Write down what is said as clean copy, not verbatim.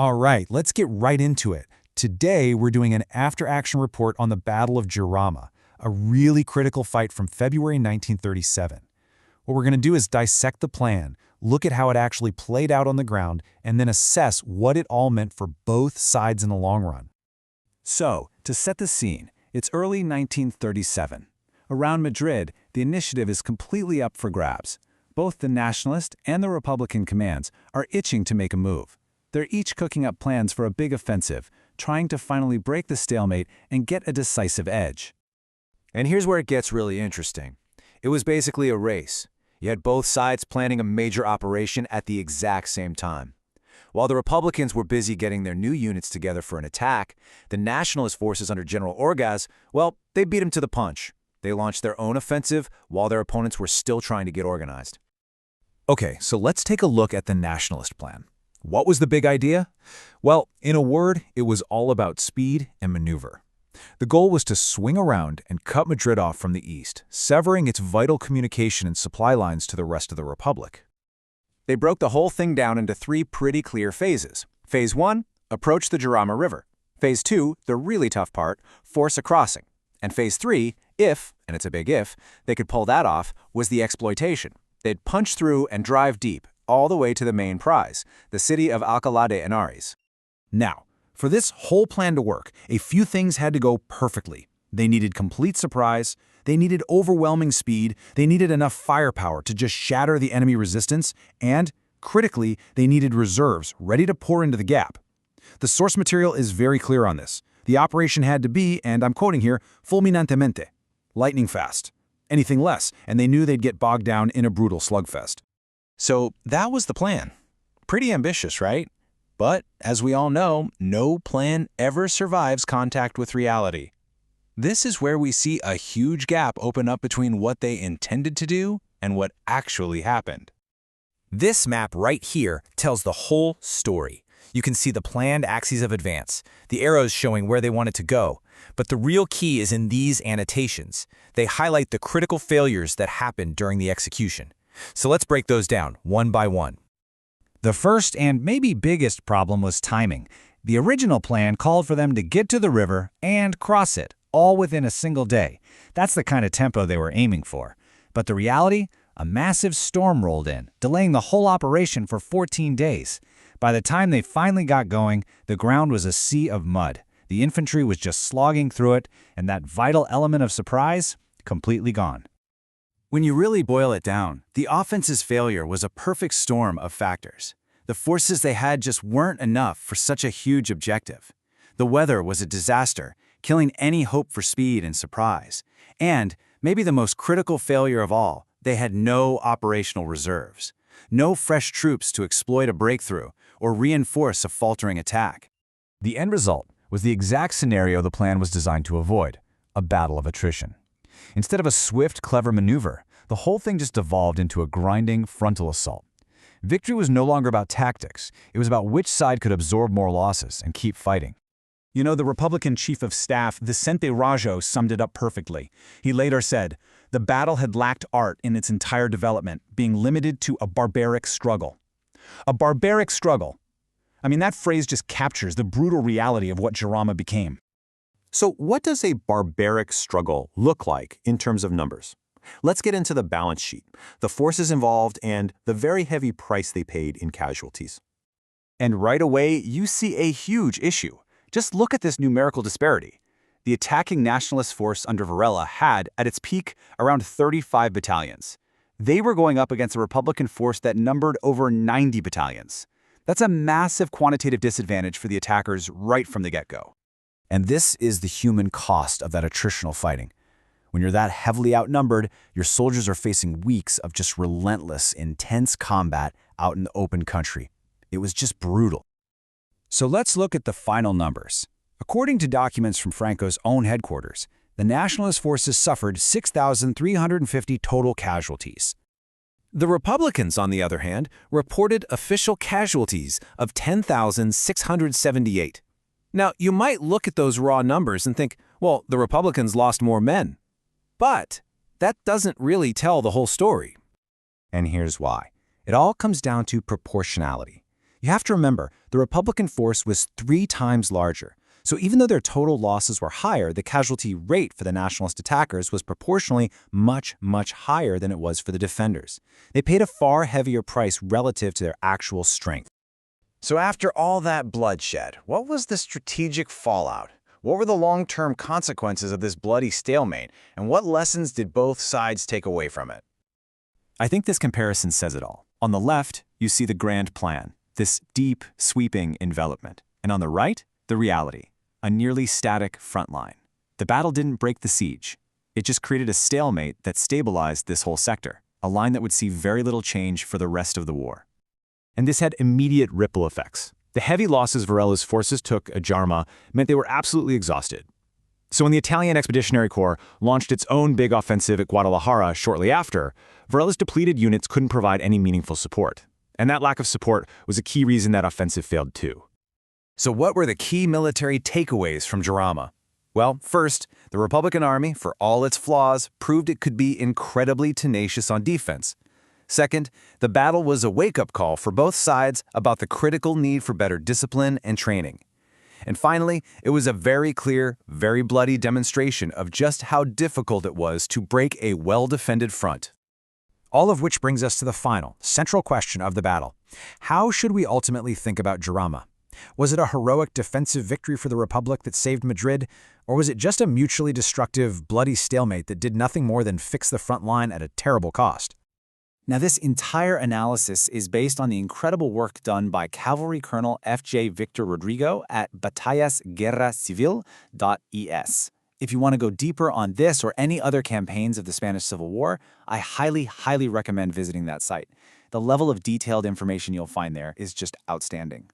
All right, let's get right into it. Today, we're doing an after-action report on the Battle of Jarama, a really critical fight from February 1937. What we're going to do is dissect the plan, look at how it actually played out on the ground, and then assess what it all meant for both sides in the long run. So, to set the scene, it's early 1937. Around Madrid, the initiative is completely up for grabs. Both the nationalist and the Republican commands are itching to make a move. They're each cooking up plans for a big offensive, trying to finally break the stalemate and get a decisive edge. And here's where it gets really interesting. It was basically a race. You had both sides planning a major operation at the exact same time. While the Republicans were busy getting their new units together for an attack, the nationalist forces under General Orgaz, well, they beat him to the punch. They launched their own offensive while their opponents were still trying to get organized. Okay, so let's take a look at the nationalist plan. What was the big idea? Well, in a word, it was all about speed and maneuver. The goal was to swing around and cut Madrid off from the east, severing its vital communication and supply lines to the rest of the Republic. They broke the whole thing down into three pretty clear phases. Phase 1, approach the Jarama River. Phase 2, the really tough part, force a crossing. And Phase 3, if, and it's a big if, they could pull that off, was the exploitation. They'd punch through and drive deep, all the way to the main prize, the city of Alcalá de Henares. Now, for this whole plan to work, a few things had to go perfectly. They needed complete surprise, they needed overwhelming speed, they needed enough firepower to just shatter the enemy resistance, and, critically, they needed reserves ready to pour into the gap. The source material is very clear on this. The operation had to be, and I'm quoting here, fulminantemente, lightning fast. Anything less, and they knew they'd get bogged down in a brutal slugfest. So that was the plan. Pretty ambitious, right? But, as we all know, no plan ever survives contact with reality. This is where we see a huge gap open up between what they intended to do and what actually happened. This map right here tells the whole story. You can see the planned axes of advance, the arrows showing where they wanted to go. But the real key is in these annotations. They highlight the critical failures that happened during the execution. So let's break those down, one by one. The first and maybe biggest problem was timing. The original plan called for them to get to the river and cross it, all within a single day. That's the kind of tempo they were aiming for. But the reality? A massive storm rolled in, delaying the whole operation for 14 days. By the time they finally got going, the ground was a sea of mud. The infantry was just slogging through it, and that vital element of surprise, completely gone. When you really boil it down, the offense's failure was a perfect storm of factors. The forces they had just weren't enough for such a huge objective. The weather was a disaster, killing any hope for speed and surprise. And, maybe the most critical failure of all, they had no operational reserves. No fresh troops to exploit a breakthrough or reinforce a faltering attack. The end result was the exact scenario the plan was designed to avoid, a battle of attrition. Instead of a swift, clever maneuver, the whole thing just devolved into a grinding frontal assault. Victory was no longer about tactics. It was about which side could absorb more losses and keep fighting. You know, the Republican Chief of Staff, Vicente Rajo, summed it up perfectly. He later said, "The battle had lacked art in its entire development, being limited to a barbaric struggle." A barbaric struggle. I mean, that phrase just captures the brutal reality of what Jarama became. So what does a barbaric struggle look like in terms of numbers? Let's get into the balance sheet, the forces involved, and the very heavy price they paid in casualties. And right away, you see a huge issue. Just look at this numerical disparity. The attacking nationalist force under Varela had, at its peak, around 35 battalions. They were going up against a Republican force that numbered over 90 battalions. That's a massive quantitative disadvantage for the attackers right from the get-go. And this is the human cost of that attritional fighting. When you're that heavily outnumbered, your soldiers are facing weeks of just relentless, intense combat out in the open country. It was just brutal. So let's look at the final numbers. According to documents from Franco's own headquarters, the nationalist forces suffered 6,350 total casualties. The Republicans, on the other hand, reported official casualties of 10,678. Now, you might look at those raw numbers and think, well, the Republicans lost more men. But that doesn't really tell the whole story. And here's why. It all comes down to proportionality. You have to remember, the Republican force was 3 times larger. So even though their total losses were higher, the casualty rate for the nationalist attackers was proportionally much, much higher than it was for the defenders. They paid a far heavier price relative to their actual strength. So after all that bloodshed, what was the strategic fallout? What were the long-term consequences of this bloody stalemate, and what lessons did both sides take away from it? I think this comparison says it all. On the left, you see the grand plan, this deep, sweeping envelopment. And on the right, the reality, a nearly static front line. The battle didn't break the siege. It just created a stalemate that stabilized this whole sector, a line that would see very little change for the rest of the war. And this had immediate ripple effects. The heavy losses Varela's forces took at Jarama meant they were absolutely exhausted. So when the Italian Expeditionary Corps launched its own big offensive at Guadalajara shortly after, Varela's depleted units couldn't provide any meaningful support. And that lack of support was a key reason that offensive failed too. So what were the key military takeaways from Jarama? Well, first, the Republican Army, for all its flaws, proved it could be incredibly tenacious on defense. Second, the battle was a wake-up call for both sides about the critical need for better discipline and training. And finally, it was a very clear, very bloody demonstration of just how difficult it was to break a well-defended front. All of which brings us to the final, central question of the battle. How should we ultimately think about Jarama? Was it a heroic defensive victory for the Republic that saved Madrid, or was it just a mutually destructive, bloody stalemate that did nothing more than fix the front line at a terrible cost? Now, this entire analysis is based on the incredible work done by Cavalry Colonel F.J. Victor Rodrigo at batallasguerracivil.es. If you want to go deeper on this or any other campaigns of the Spanish Civil War, I highly recommend visiting that site. The level of detailed information you'll find there is just outstanding.